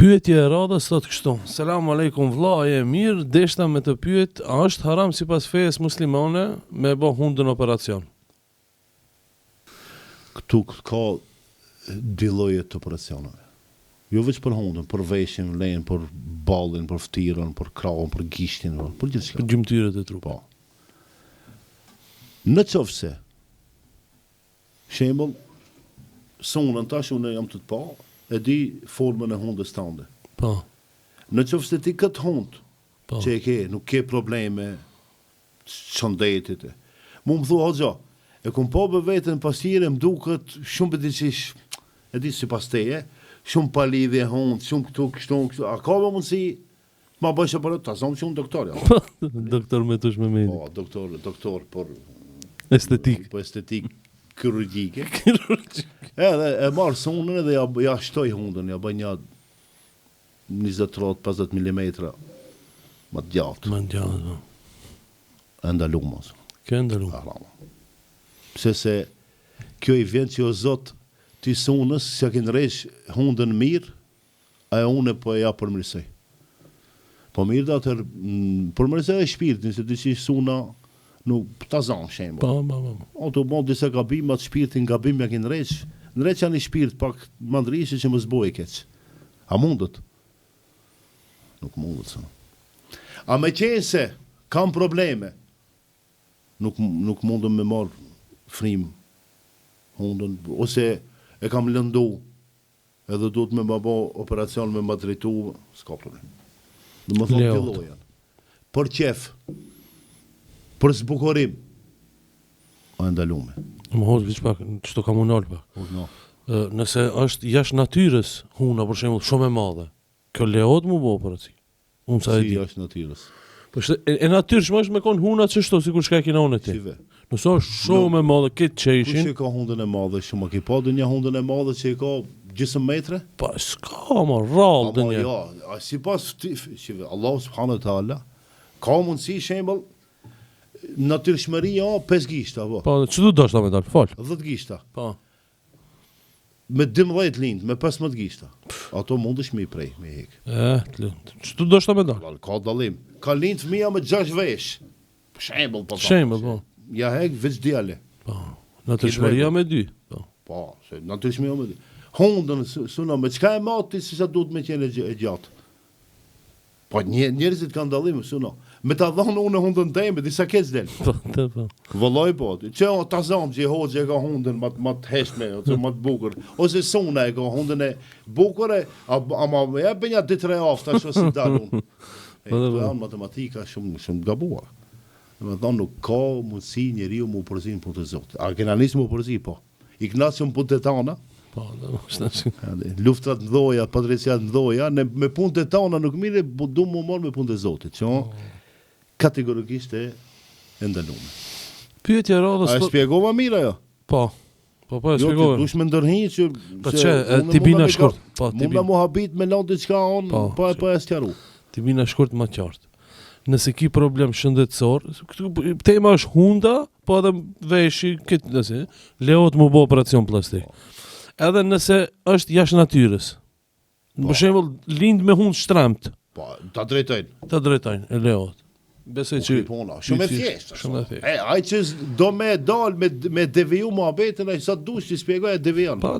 Pyetje e radhës thot kështu. Selam aleikum vlla, e mirë, deshta me të pyet, a është haram sipas fejes muslimane me bë hundën operacion? Këtu ka dy lloje të operacioneve. Jo vetëm për hundën, për veshin, len, për ballin, për ftyrën, për krahun, për gishtin, për gjithçka. Për gjymtyrët e trupit. Po. Në qoftë se shembull, sonën tash unë jam të pa, e di formën e hundës tënde. Po. Në qoftë se ti këtë hund Po. që e ke, nuk ke probleme shëndetit. Mu më thua, hoxha, e kum po bë vetën pasire, më duket shumë për diqish, e di si pas teje, shumë palidhje hund, shumë kështu, a ka më mundësi, ma bëjshë për ta zonë që unë doktor, ja. Doktor me tush me meni. Po, doktor për Estetik. Po estetik kirurgjike. Edhe e marë sonën edhe ja shtoj hundën, ja bëj një 20-30-50 mm më të gjatë. Më gjatë. E ndalu mos. Kjo ndalu. Pse se kjo i vjen që o zot ti sonës se kin rresh hundën mirë, a unë po ja përmirësoj. Po mirë da të përmirësoj e shpirtin, se ti që suna nuk ta zanë shemë. Po. O të bon disa gabimat, shpirtin gabim ja kin rresh, në req janë i shpirt pak mandrishi që më zboj keq. A mundët? Nuk mundët, sa. A me qenë se kam probleme, nuk mundëm me marë frim hundën, ose e kam lëndu, edhe duhet me më bo operacion me më drejtu, s'ka problem. Dhe më thonë të lojan. Për qef, për zbukurim, a ndalume. Më hos viç pak, çto kam unal pak. No. Nëse është jashtë natyrës huna për shembull shumë e madhe, kjo lejohet mu bë operacion. Unë sa e Si di. është natyrës. Po e natyrshme është me kon huna çështo sikur çka kena unë ti. Sive. Nëse është shumë e madhe këtë Kush çeshin, e ka hundën e madhe shumë, a ki pa dhe një hundën e madhe që i ka gjysmë metre? pa s'ka më rrallë Ama dënje. ja, a si pas Allah subhanahu wa taala, ka mundësi shembull, natyrshmëria 5 gishta, po. Po, ç'do dosh ta me dal, fal. 10 gishta. Po. Me 12 lind, me 15 gishta. Ato mundesh me i prej, me hek. Ç'do dosh ta me dal. Ka dallim. Ka lind fëmia me 6 vesh. Për shembull, po. Shembull, po. Ja hek veç djale. Po. Natyrshmëria me 2. Po. Po, se natyrshmëria me 2. Hundën, suna, me qka e mati si sa duhet me qenë e gjatë? Po njerëzit kanë dallim, suna. Me ta dhonë unë hundën teme, disa kec del. Po. Vëlloj po, që ta zamë që i hoqë e ka hundën ma të heshme, ose ma të bukur, ose suna e ka hundën e bukur, ama e bë një 2-3 afta, që si dalun. Këto janë matematika shumë gabuar. Me thonë nuk ka mundësi njeriu mu përzin punë të Zotit. A kena nisë mu përzi, po. Ignacium punë të tana, Po, luftrat mdoja, padrejtësiat mdoja, me punë të tana nuk mire, du mu morë me punë të Zotit, që kategorikisht e ndalume. Pyetje radhës. A e shpjegova mira jo? Po e Jo, shpjegova. ti dush me ndërhi që... Po ti bina shkurt. Po, ti munda mu habit me lanë diçka onë, po e sqaru. Ti bina shkurt më qartë. Nëse ki problem shëndetësor, tema është hunda, po edhe veshi, këtë nëse, lejohet mu bë operacion plastik. Edhe nëse është jashtë natyrës. Për shembull, lind me hund shtremt, Po, ta drejtojnë. e lejohet. Besoj që Shumë e thjeshtë. Shumë e thjeshtë. Ai që do me dal me deviju muhabetin, ai sa dush ti shpjegoj e devijon. Po,